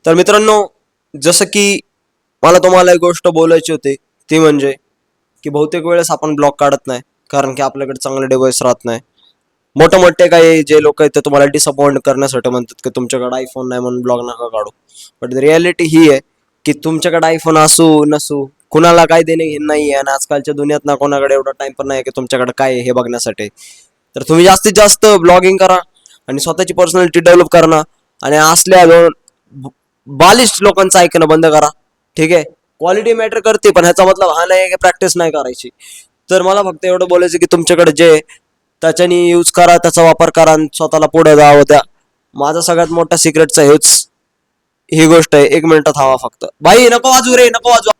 तर मित्रांनो, जसं की मला तुम्हाला एक गोष्ट बोलायची होती, ती म्हणजे की बहुतेक वेळेस आपण ब्लॉग काढत नाही, कारण की आपल्याकडे चांगले डिव्हाइस राहत नाही. मोठे मोठे काही जे लोक आहेत ते तुम्हाला डिसअपॉइंट करण्यासाठी म्हणतात की तुमच्याकडे आयफोन नाही म्हणून ब्लॉग नका काढू. बट रियालिटी ही आहे की तुमच्याकडे आयफोन असू नसू, कुणाला काय देणे हे नाही आहे. आणि आजकालच्या दुनियात ना कोणाकडे एवढा टाइम पण नाही की तुमच्याकडे काय आहे हे बघण्यासाठी. तर तुम्ही जास्तीत जास्त ब्लॉगिंग करा आणि स्वतःची पर्सनॅलिटी डेव्हलप करा. आणि असल्या बालिश लोकांचं ऐकणं बंद करा. ठीक आहे, क्वालिटी मॅटर करते, पण ह्याचा मतलब हा नाही की प्रॅक्टिस नाही करायची. तर मला फक्त एवढं बोलायचं की तुमच्याकडे जे त्याच्यानी यूज करा, त्याचा वापर करा आणि स्वतःला पुढे जावं द्या. माझा सगळ्यात मोठा सिक्रेटचा हेच ही गोष्ट आहे. 1 मिनिट थांबा फक्त. भाई नको वाजू रे, नको वाजू.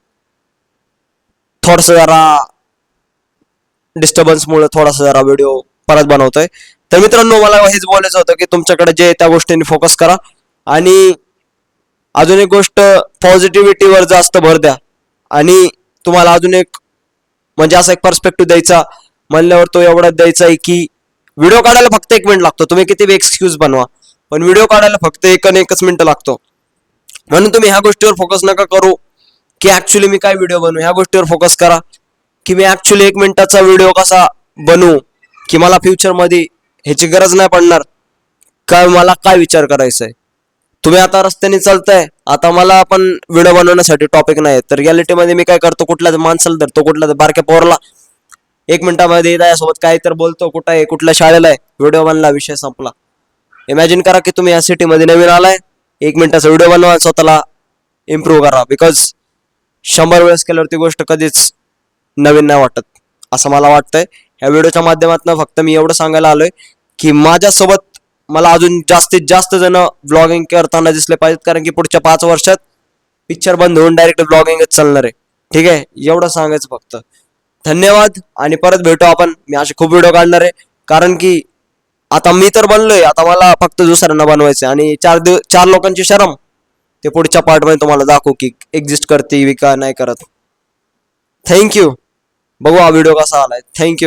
थोडस जरा डिस्टर्बन्स मुळे थोडासा जरा व्हिडिओ परत बनवतोय. तर मित्रांनो, मला हेच बोलायचं होतं की तुमच्याकडे जे त्या गोष्टींनी फोकस करा. आणि अजून एक गोष्ट, पॉझिटिव्हिटीवर जास्त भर द्या. आणि तुम्हाला अजून एक म्हणजे असा एक पर्स्पेक्टिव्ह द्यायचा म्हणल्यावर तो एवढा द्यायचा आहे की व्हिडिओ काढायला फक्त 1 मिनिट लागतो. तुम्ही किती एक्सक्यूज बनवा, पण व्हिडिओ काढायला फक्त एकच मिनिट लागतो. म्हणून तुम्ही ह्या गोष्टीवर फोकस नका करू की ऍक्च्युली मी काय व्हिडिओ बनवू. ह्या गोष्टीवर फोकस करा की मी ऍक्च्युली 1 मिनिटाचा व्हिडिओ कसा बनवू, की मला फ्युचरमध्ये ह्याची गरज नाही पडणार. काय मला काय विचार करायचा आहे. तुम्ही आता रस्त्याने चालताय, आता मला पण व्हिडिओ बनवण्यासाठी टॉपिक नाही, तर रियालिटीमध्ये मी काय करतो, कुठल्या माणसाला धरतो, कुठल्या बारक्या पोरला 1 मिनिटामध्ये त्याच्यासोबत काय तर बोलतो, कुठं आहे, कुठल्या शाळेला आहे, व्हिडिओ बनला, विषय संपला. इमॅजिन करा की तुम्ही या सिटीमध्ये नवीन आलाय, 1 मिनिटाचा व्हिडिओ बनवा, स्वतःला इम्प्रूव्ह करा. बिकॉज 100 वेळेस केल्यावर ती गोष्ट कधीच नवीन नाही वाटत, असं मला वाटतंय. ह्या व्हिडिओच्या माध्यमातून फक्त मी एवढं सांगायला आलोय की माझ्यासोबत मला अजून जास्तीत जास्त जण ब्लॉगिंग करताना दिसले पाहिजेत, कारण की पुढच्या 5 वर्षात पिक्चर बंद होऊन डायरेक्ट ब्लॉगिंगच चालणार आहे. ठीक आहे, एवढं सांगायचं फक्त. धन्यवाद आणि परत भेटू आपण. मी असे खूप व्हिडिओ काढणार आहे, कारण की आता मी तर बनलोय, आता मला फक्त दुसऱ्यांना बनवायचं. आणि 4 लोकांची शरम ते पुढच्या पार्टमध्ये तुम्हाला दाखवू की एक्झिस्ट करते विका नाही करत. थँक्यू. बघू हा व्हिडिओ कसा आलाय. थँक्यू.